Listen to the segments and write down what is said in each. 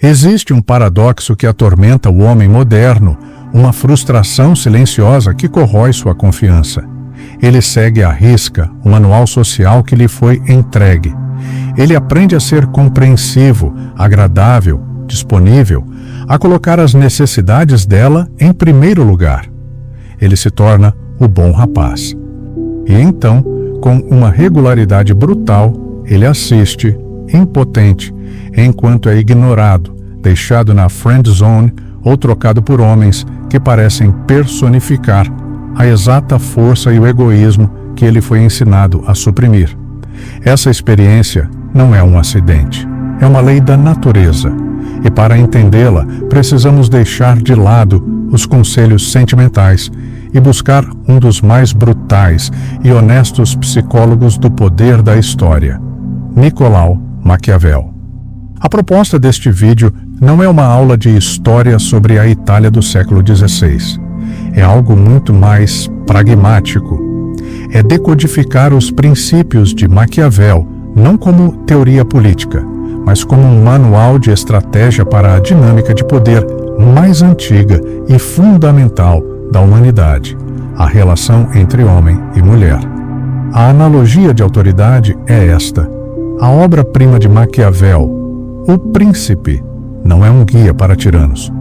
Existe um paradoxo que atormenta o homem moderno, uma frustração silenciosa que corrói sua confiança. Ele segue à risca o manual social que lhe foi entregue. Ele aprende a ser compreensivo, agradável, disponível, a colocar as necessidades dela em primeiro lugar. Ele se torna o bom rapaz. E então, com uma regularidade brutal, ele assiste, impotente, enquanto é ignorado, deixado na friend zone ou trocado por homens que parecem personificar a exata força e o egoísmo que ele foi ensinado a suprimir. Essa experiência não é um acidente, é uma lei da natureza. E para entendê-la, precisamos deixar de lado os conselhos sentimentais e buscar um dos mais brutais e honestos psicólogos do poder da história, Nicolau Maquiavel. A proposta deste vídeo não é uma aula de história sobre a Itália do século XVI. É algo muito mais pragmático. É decodificar os princípios de Maquiavel, não como teoria política, mas como um manual de estratégia para a dinâmica de poder mais antiga e fundamental da humanidade, a relação entre homem e mulher. A analogia de autoridade é esta. A obra-prima de Maquiavel, O Príncipe, não é um guia para tiranos.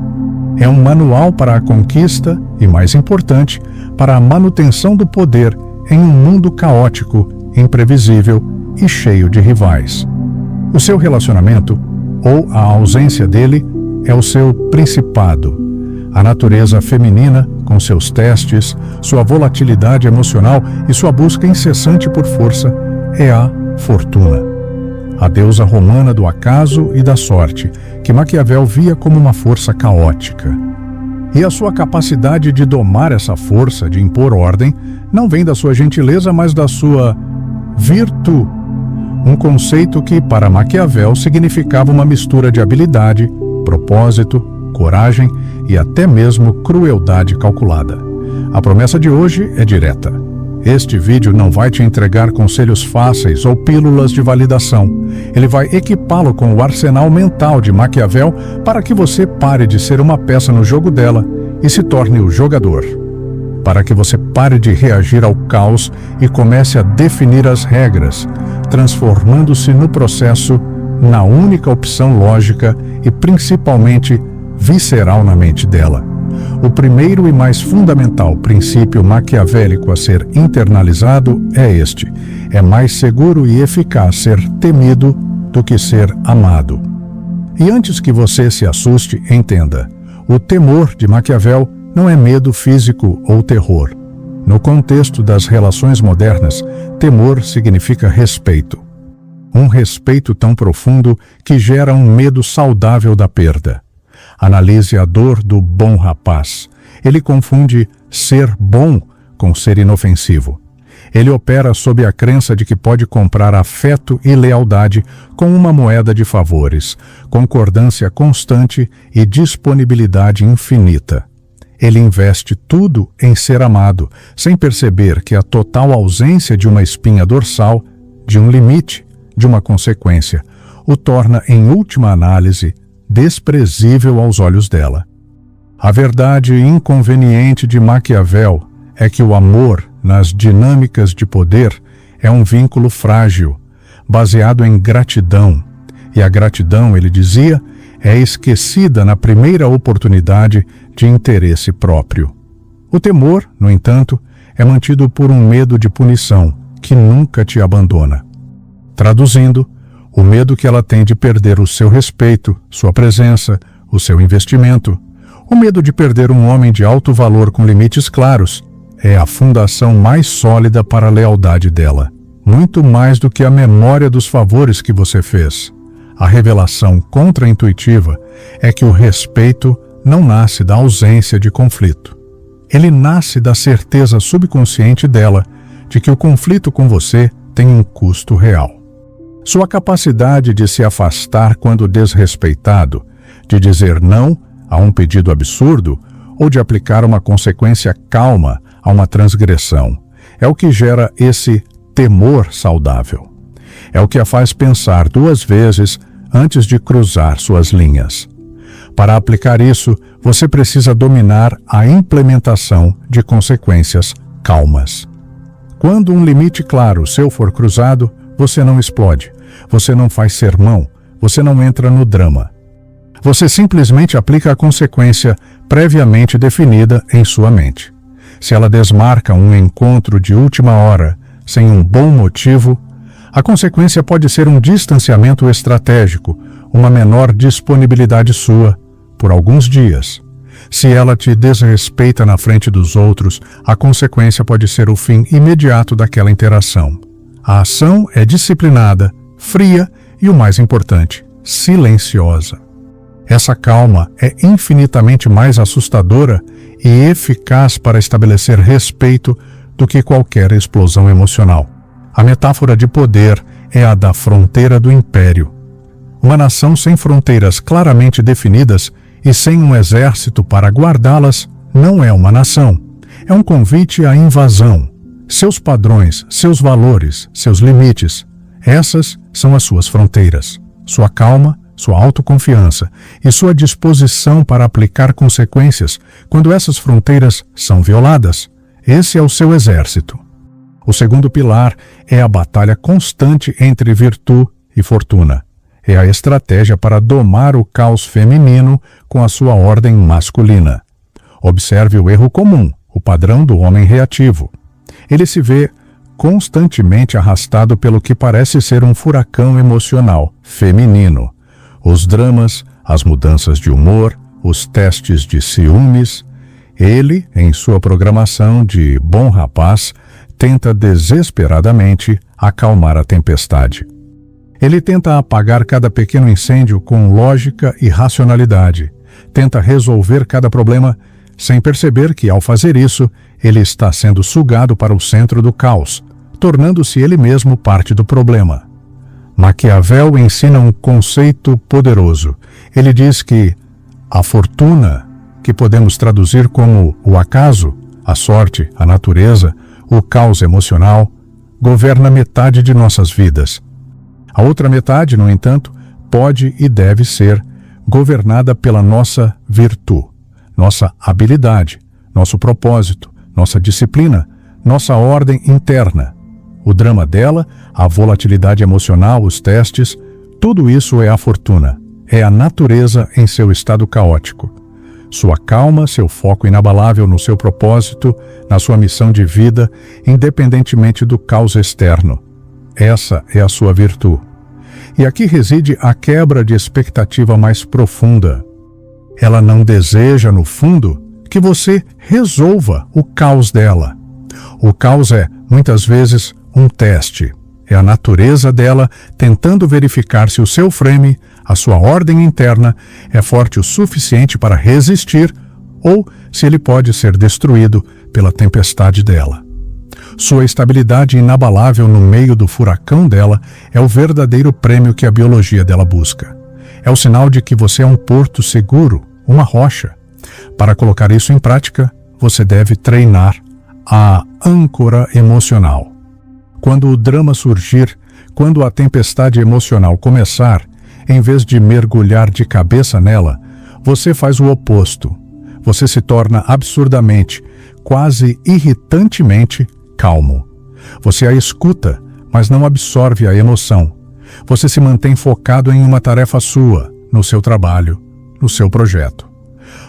É um manual para a conquista e, mais importante, para a manutenção do poder em um mundo caótico, imprevisível e cheio de rivais. O seu relacionamento, ou a ausência dele, é o seu principado. A natureza feminina, com seus testes, sua volatilidade emocional e sua busca incessante por força, é a fortuna. A deusa romana do acaso e da sorte, que Maquiavel via como uma força caótica. E a sua capacidade de domar essa força, de impor ordem, não vem da sua gentileza, mas da sua virtude. Um conceito que, para Maquiavel, significava uma mistura de habilidade, propósito, coragem e até mesmo crueldade calculada. A promessa de hoje é direta. Este vídeo não vai te entregar conselhos fáceis ou pílulas de validação. Ele vai equipá-lo com o arsenal mental de Maquiavel para que você pare de ser uma peça no jogo dela e se torne o jogador. Para que você pare de reagir ao caos e comece a definir as regras, transformando-se no processo na única opção lógica e principalmente visceral na mente dela. O primeiro e mais fundamental princípio maquiavélico a ser internalizado é este: é mais seguro e eficaz ser temido do que ser amado. E antes que você se assuste, entenda: o temor de Maquiavel não é medo físico ou terror. No contexto das relações modernas, temor significa respeito. Um respeito tão profundo que gera um medo saudável da perda. Analise a dor do bom rapaz. Ele confunde ser bom com ser inofensivo. Ele opera sob a crença de que pode comprar afeto e lealdade com uma moeda de favores, concordância constante e disponibilidade infinita. Ele investe tudo em ser amado, sem perceber que a total ausência de uma espinha dorsal, de um limite, de uma consequência, o torna, em última análise, desprezível aos olhos dela. A verdade inconveniente de Maquiavel é que o amor, nas dinâmicas de poder, é um vínculo frágil, baseado em gratidão. E a gratidão, ele dizia, é esquecida na primeira oportunidade de interesse próprio. O temor, no entanto, é mantido por um medo de punição que nunca te abandona. Traduzindo, o medo que ela tem de perder o seu respeito, sua presença, o seu investimento. O medo de perder um homem de alto valor com limites claros é a fundação mais sólida para a lealdade dela, muito mais do que a memória dos favores que você fez. A revelação contra-intuitiva é que o respeito não nasce da ausência de conflito. Ele nasce da certeza subconsciente dela de que o conflito com você tem um custo real. Sua capacidade de se afastar quando desrespeitado, de dizer não a um pedido absurdo ou de aplicar uma consequência calma a uma transgressão, é o que gera esse temor saudável. É o que a faz pensar duas vezes antes de cruzar suas linhas. Para aplicar isso, você precisa dominar a implementação de consequências calmas. Quando um limite claro seu for cruzado, você não explode, você não faz sermão, você não entra no drama. Você simplesmente aplica a consequência previamente definida em sua mente. Se ela desmarca um encontro de última hora sem um bom motivo, a consequência pode ser um distanciamento estratégico, uma menor disponibilidade sua, por alguns dias. Se ela te desrespeita na frente dos outros, a consequência pode ser o fim imediato daquela interação. A ação é disciplinada, fria e, o mais importante, silenciosa. Essa calma é infinitamente mais assustadora e eficaz para estabelecer respeito do que qualquer explosão emocional. A metáfora de poder é a da fronteira do império. Uma nação sem fronteiras claramente definidas e sem um exército para guardá-las não é uma nação. É um convite à invasão. Seus padrões, seus valores, seus limites, essas são as suas fronteiras. Sua calma, sua autoconfiança e sua disposição para aplicar consequências quando essas fronteiras são violadas. Esse é o seu exército. O segundo pilar é a batalha constante entre virtude e fortuna. É a estratégia para domar o caos feminino com a sua ordem masculina. Observe o erro comum, o padrão do homem reativo. Ele se vê constantemente arrastado pelo que parece ser um furacão emocional feminino. Os dramas, as mudanças de humor, os testes de ciúmes. Ele, em sua programação de bom rapaz, tenta desesperadamente acalmar a tempestade. Ele tenta apagar cada pequeno incêndio com lógica e racionalidade. Tenta resolver cada problema sem perceber que, ao fazer isso, ele está sendo sugado para o centro do caos, tornando-se ele mesmo parte do problema. Maquiavel ensina um conceito poderoso. Ele diz que a fortuna, que podemos traduzir como o acaso, a sorte, a natureza, o caos emocional, governa metade de nossas vidas. A outra metade, no entanto, pode e deve ser governada pela nossa virtude, nossa habilidade, nosso propósito, nossa disciplina, nossa ordem interna. O drama dela, a volatilidade emocional, os testes, tudo isso é a fortuna, é a natureza em seu estado caótico. Sua calma, seu foco inabalável no seu propósito, na sua missão de vida, independentemente do caos externo. Essa é a sua virtude. E aqui reside a quebra de expectativa mais profunda. Ela não deseja, no fundo, que você resolva o caos dela. O caos é, muitas vezes, um teste. É a natureza dela tentando verificar se o seu frame, a sua ordem interna, é forte o suficiente para resistir ou se ele pode ser destruído pela tempestade dela. Sua estabilidade inabalável no meio do furacão dela é o verdadeiro prêmio que a biologia dela busca. É o sinal de que você é um porto seguro, uma rocha. Para colocar isso em prática, você deve treinar a âncora emocional. Quando o drama surgir, quando a tempestade emocional começar, em vez de mergulhar de cabeça nela, você faz o oposto. Você se torna absurdamente, quase irritantemente calmo. Você a escuta, mas não absorve a emoção. Você se mantém focado em uma tarefa sua, no seu trabalho, no seu projeto.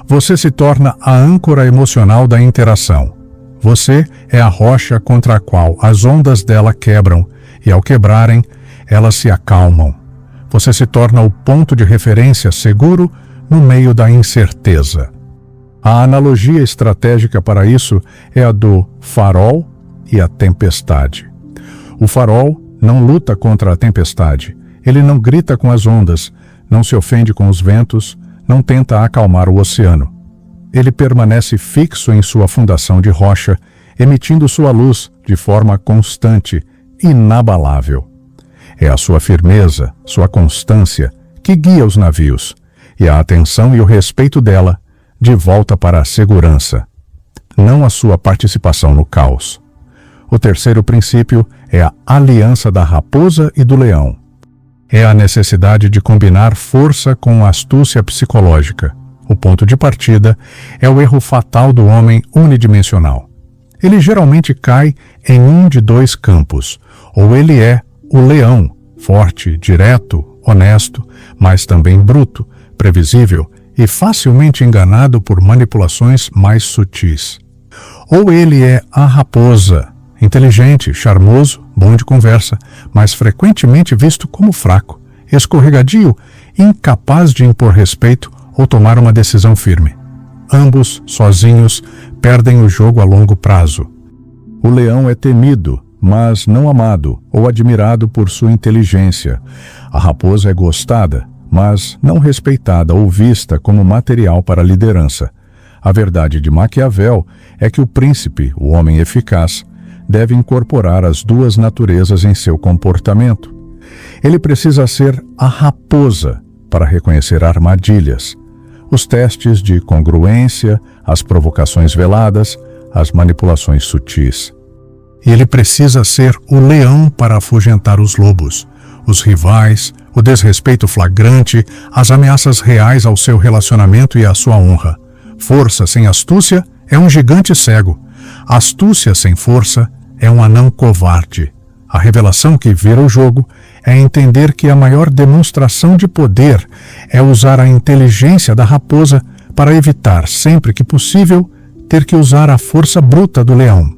Você se torna a âncora emocional da interação. Você é a rocha contra a qual as ondas dela quebram, e ao quebrarem, elas se acalmam. Você se torna o ponto de referência seguro no meio da incerteza. A analogia estratégica para isso é a do farol e a tempestade. O farol não luta contra a tempestade. Ele não grita com as ondas, não se ofende com os ventos, não tenta acalmar o oceano. Ele permanece fixo em sua fundação de rocha, emitindo sua luz de forma constante, inabalável. É a sua firmeza, sua constância, que guia os navios, e a atenção e o respeito dela de volta para a segurança, não a sua participação no caos. O terceiro princípio é a aliança da raposa e do leão. É a necessidade de combinar força com astúcia psicológica. O ponto de partida é o erro fatal do homem unidimensional. Ele geralmente cai em um de dois campos. Ou ele é o leão, forte, direto, honesto, mas também bruto, previsível e facilmente enganado por manipulações mais sutis. Ou ele é a raposa, inteligente, charmoso, bom de conversa, mas frequentemente visto como fraco, escorregadio, incapaz de impor respeito ou tomar uma decisão firme. Ambos, sozinhos, perdem o jogo a longo prazo. O leão é temido, mas não amado ou admirado por sua inteligência. A raposa é gostada, mas não respeitada ou vista como material para a liderança. A verdade de Maquiavel é que o príncipe, o homem eficaz, deve incorporar as duas naturezas em seu comportamento. Ele precisa ser a raposa para reconhecer armadilhas, os testes de congruência, as provocações veladas, as manipulações sutis. E ele precisa ser o leão para afugentar os lobos, os rivais, o desrespeito flagrante, as ameaças reais ao seu relacionamento e à sua honra. Força sem astúcia é um gigante cego. Astúcia sem força é um anão covarde. A revelação que vira o jogo é entender que a maior demonstração de poder é usar a inteligência da raposa para evitar, sempre que possível, ter que usar a força bruta do leão.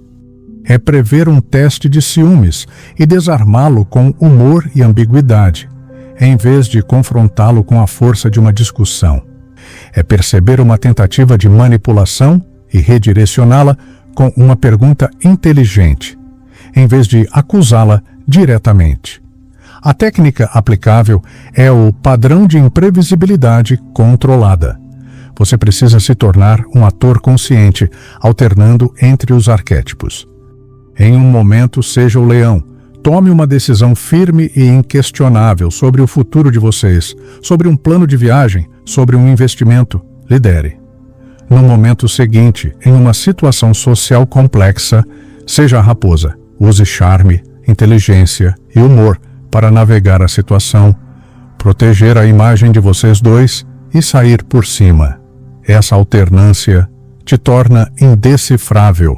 É prever um teste de ciúmes e desarmá-lo com humor e ambiguidade, em vez de confrontá-lo com a força de uma discussão. É perceber uma tentativa de manipulação e redirecioná-la com uma pergunta inteligente, em vez de acusá-la diretamente. A técnica aplicável é o padrão de imprevisibilidade controlada. Você precisa se tornar um ator consciente, alternando entre os arquétipos. Em um momento, seja o leão. Tome uma decisão firme e inquestionável sobre o futuro de vocês, sobre um plano de viagem, sobre um investimento. Lidere. No momento seguinte, em uma situação social complexa, seja a raposa. Use charme, inteligência e humor para navegar a situação, proteger a imagem de vocês dois e sair por cima. Essa alternância te torna indecifrável,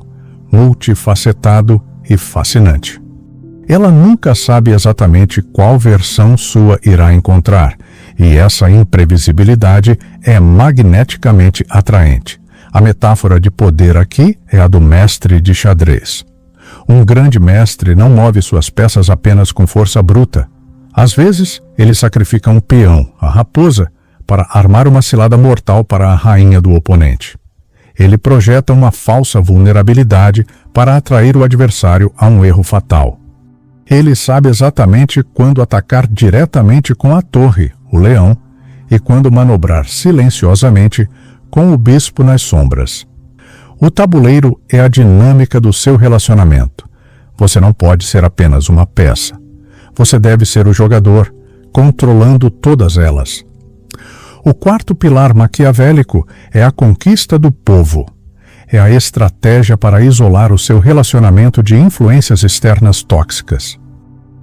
multifacetado e fascinante. Ela nunca sabe exatamente qual versão sua irá encontrar, e essa imprevisibilidade é magneticamente atraente. A metáfora de poder aqui é a do mestre de xadrez. Um grande mestre não move suas peças apenas com força bruta. Às vezes, ele sacrifica um peão, a raposa, para armar uma cilada mortal para a rainha do oponente. Ele projeta uma falsa vulnerabilidade para atrair o adversário a um erro fatal. Ele sabe exatamente quando atacar diretamente com a torre, o leão, e quando manobrar silenciosamente com o bispo nas sombras. O tabuleiro é a dinâmica do seu relacionamento. Você não pode ser apenas uma peça. Você deve ser o jogador, controlando todas elas. O quarto pilar maquiavélico é a conquista do povo. É a estratégia para isolar o seu relacionamento de influências externas tóxicas.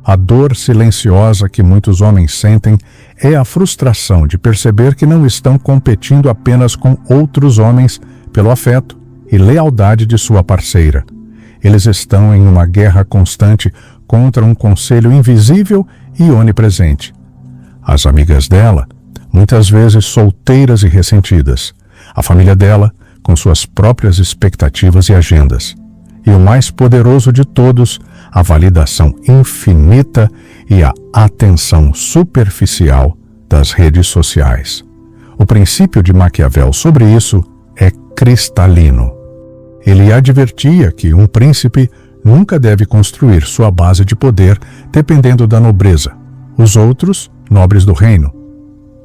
A dor silenciosa que muitos homens sentem é a frustração de perceber que não estão competindo apenas com outros homens pelo afeto e lealdade de sua parceira. Eles estão em uma guerra constante contra um conselho invisível e onipresente. As amigas dela, muitas vezes solteiras e ressentidas. A família dela, com suas próprias expectativas e agendas. E o mais poderoso de todos, a validação infinita e a atenção superficial das redes sociais. O princípio de Maquiavel sobre isso é cristalino. Ele advertia que um príncipe nunca deve construir sua base de poder dependendo da nobreza, os outros, nobres do reino,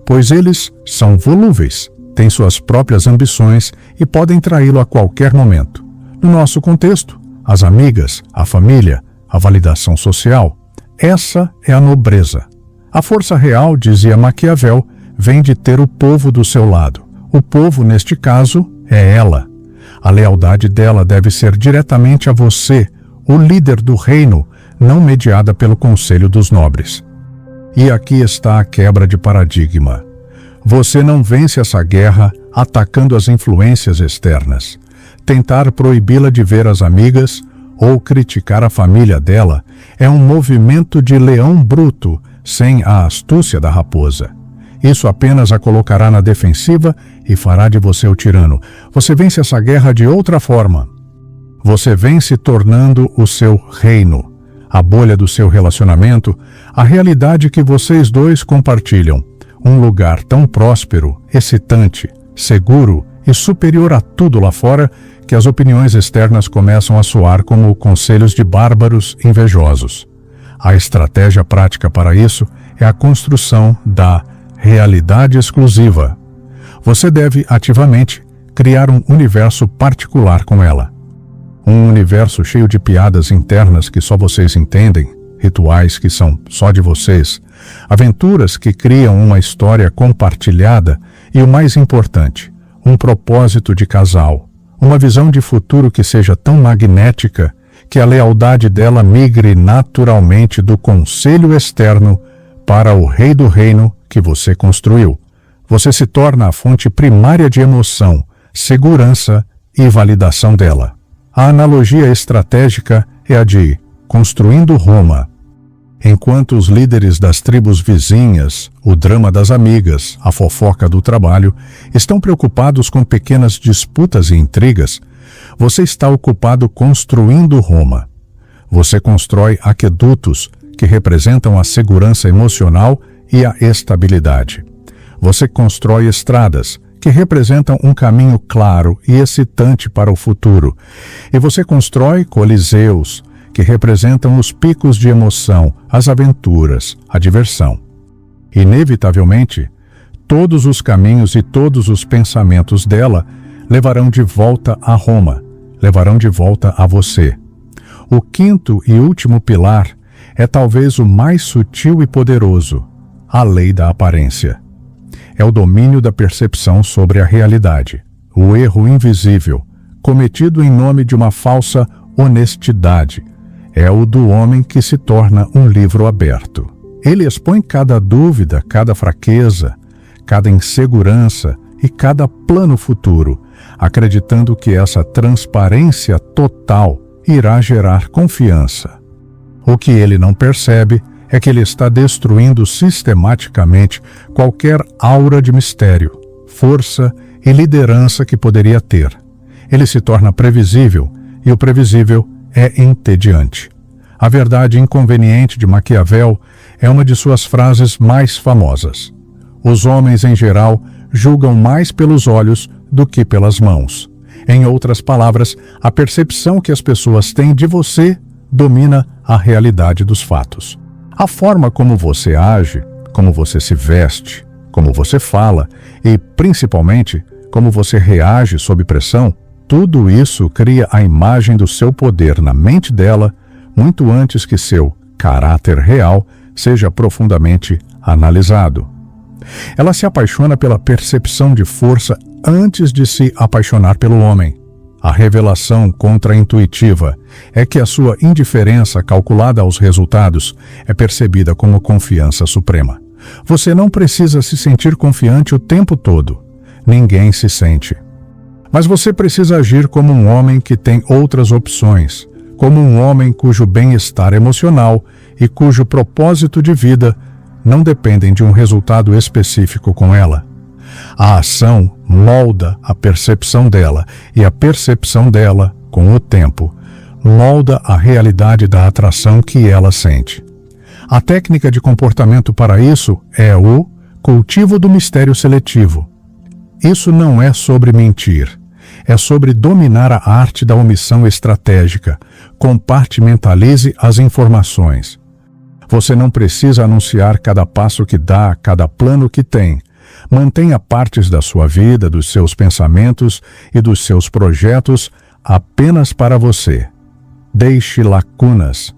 pois eles são volúveis, têm suas próprias ambições e podem traí-lo a qualquer momento. No nosso contexto, as amigas, a família, a validação social, essa é a nobreza. A força real, dizia Maquiavel, vem de ter o povo do seu lado. O povo, neste caso, é ela. A lealdade dela deve ser diretamente a você, o líder do reino, não mediada pelo conselho dos nobres. E aqui está a quebra de paradigma. Você não vence essa guerra atacando as influências externas. Tentar proibi-la de ver as amigas ou criticar a família dela é um movimento de leão bruto sem a astúcia da raposa. Isso apenas a colocará na defensiva e fará de você o tirano. Você vence essa guerra de outra forma. Você vence tornando o seu reino, a bolha do seu relacionamento, a realidade que vocês dois compartilham. Um lugar tão próspero, excitante, seguro e superior a tudo lá fora que as opiniões externas começam a soar como conselhos de bárbaros invejosos. A estratégia prática para isso é a construção da realidade exclusiva. Você deve ativamente criar um universo particular com ela. Um universo cheio de piadas internas que só vocês entendem, rituais que são só de vocês, aventuras que criam uma história compartilhada e, o mais importante, um propósito de casal, uma visão de futuro que seja tão magnética que a lealdade dela migre naturalmente do conselho externo para o rei do reino que você construiu. Você se torna a fonte primária de emoção, segurança e validação dela. A analogia estratégica é a de construindo Roma. Enquanto os líderes das tribos vizinhas, o drama das amigas, a fofoca do trabalho, estão preocupados com pequenas disputas e intrigas, você está ocupado construindo Roma. Você constrói aquedutos que representam a segurança emocional e a estabilidade. Você constrói estradas que representam um caminho claro e excitante para o futuro. E você constrói coliseus que representam os picos de emoção, as aventuras, a diversão. Inevitavelmente, todos os caminhos e todos os pensamentos dela levarão de volta a Roma, levarão de volta a você. O quinto e último pilar é talvez o mais sutil e poderoso, a lei da aparência. É o domínio da percepção sobre a realidade, o erro invisível, cometido em nome de uma falsa honestidade. É o do homem que se torna um livro aberto. Ele expõe cada dúvida, cada fraqueza, cada insegurança e cada plano futuro, acreditando que essa transparência total irá gerar confiança. O que ele não percebe é que ele está destruindo sistematicamente qualquer aura de mistério, força e liderança que poderia ter. Ele se torna previsível, e o previsível é entediante. A verdade inconveniente de Maquiavel é uma de suas frases mais famosas. Os homens, em geral, julgam mais pelos olhos do que pelas mãos. Em outras palavras, a percepção que as pessoas têm de você domina a realidade dos fatos. A forma como você age, como você se veste, como você fala e, principalmente, como você reage sob pressão, tudo isso cria a imagem do seu poder na mente dela muito antes que seu caráter real seja profundamente analisado. Ela se apaixona pela percepção de força antes de se apaixonar pelo homem. A revelação contra-intuitiva é que a sua indiferença calculada aos resultados é percebida como confiança suprema. Você não precisa se sentir confiante o tempo todo. Ninguém se sente. Mas você precisa agir como um homem que tem outras opções, como um homem cujo bem-estar emocional e cujo propósito de vida não dependem de um resultado específico com ela. A ação molda a percepção dela, e a percepção dela, com o tempo, molda a realidade da atração que ela sente. A técnica de comportamento para isso é o cultivo do mistério seletivo. Isso não é sobre mentir. É sobre dominar a arte da omissão estratégica. Compartimentalize as informações. Você não precisa anunciar cada passo que dá, cada plano que tem. Mantenha partes da sua vida, dos seus pensamentos e dos seus projetos apenas para você. Deixe lacunas.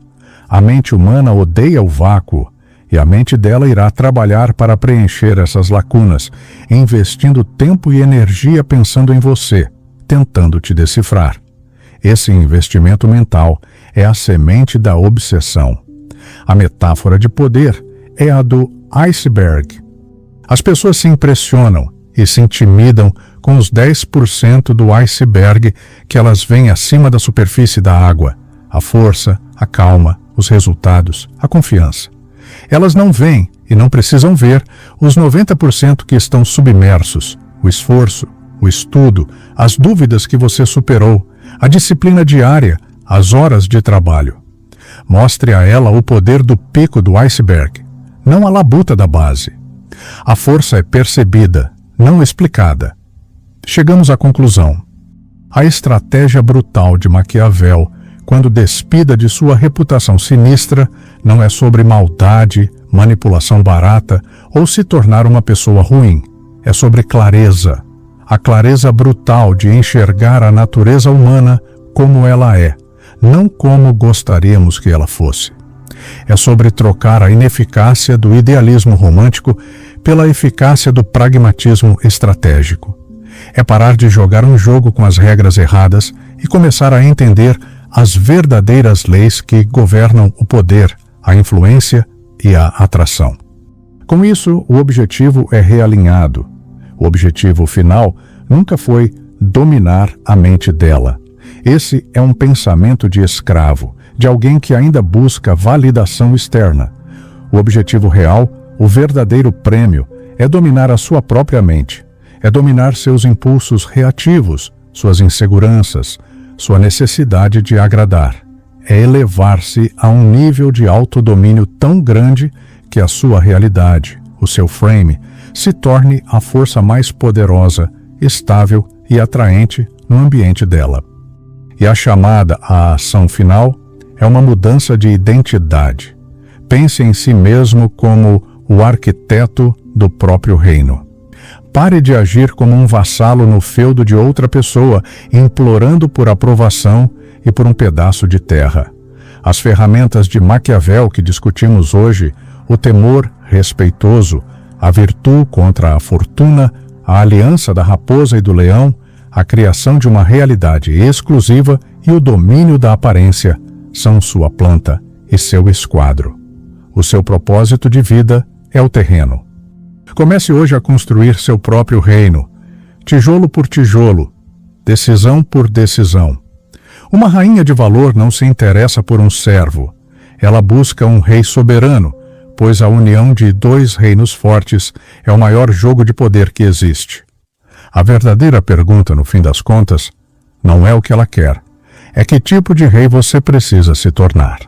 A mente humana odeia o vácuo, e a mente dela irá trabalhar para preencher essas lacunas, investindo tempo e energia pensando em você, tentando te decifrar. Esse investimento mental é a semente da obsessão. A metáfora de poder é a do iceberg. As pessoas se impressionam e se intimidam com os 10% do iceberg que elas veem acima da superfície da água: a força, a calma, os resultados, a confiança. Elas não veem e não precisam ver os 90% que estão submersos: o esforço, o estudo, as dúvidas que você superou, a disciplina diária, as horas de trabalho. Mostre a ela o poder do pico do iceberg, não a labuta da base. A força é percebida, não explicada. Chegamos à conclusão. A estratégia brutal de Maquiavel, quando despida de sua reputação sinistra, não é sobre maldade, manipulação barata ou se tornar uma pessoa ruim. É sobre clareza. A clareza brutal de enxergar a natureza humana como ela é, não como gostaríamos que ela fosse. É sobre trocar a ineficácia do idealismo romântico pela eficácia do pragmatismo estratégico. É parar de jogar um jogo com as regras erradas e começar a entender as verdadeiras leis que governam o poder, a influência e a atração. Com isso, o objetivo é realinhado. O objetivo final nunca foi dominar a mente dela. Esse é um pensamento de escravo, de alguém que ainda busca validação externa. O objetivo real, o verdadeiro prêmio, é dominar a sua própria mente. É dominar seus impulsos reativos, suas inseguranças, sua necessidade de agradar. É elevar-se a um nível de autodomínio tão grande que a sua realidade, o seu frame, se torne a força mais poderosa, estável e atraente no ambiente dela. E a chamada à ação final é uma mudança de identidade. Pense em si mesmo como o arquiteto do próprio reino. Pare de agir como um vassalo no feudo de outra pessoa, implorando por aprovação e por um pedaço de terra. As ferramentas de Maquiavel que discutimos hoje, o temor respeitoso, a virtude contra a fortuna, a aliança da raposa e do leão, a criação de uma realidade exclusiva e o domínio da aparência, são sua planta e seu esquadro. O seu propósito de vida é o terreno. Comece hoje a construir seu próprio reino, tijolo por tijolo, decisão por decisão. Uma rainha de valor não se interessa por um servo. Ela busca um rei soberano, pois a união de dois reinos fortes é o maior jogo de poder que existe. A verdadeira pergunta, no fim das contas, não é o que ela quer, é que tipo de rei você precisa se tornar.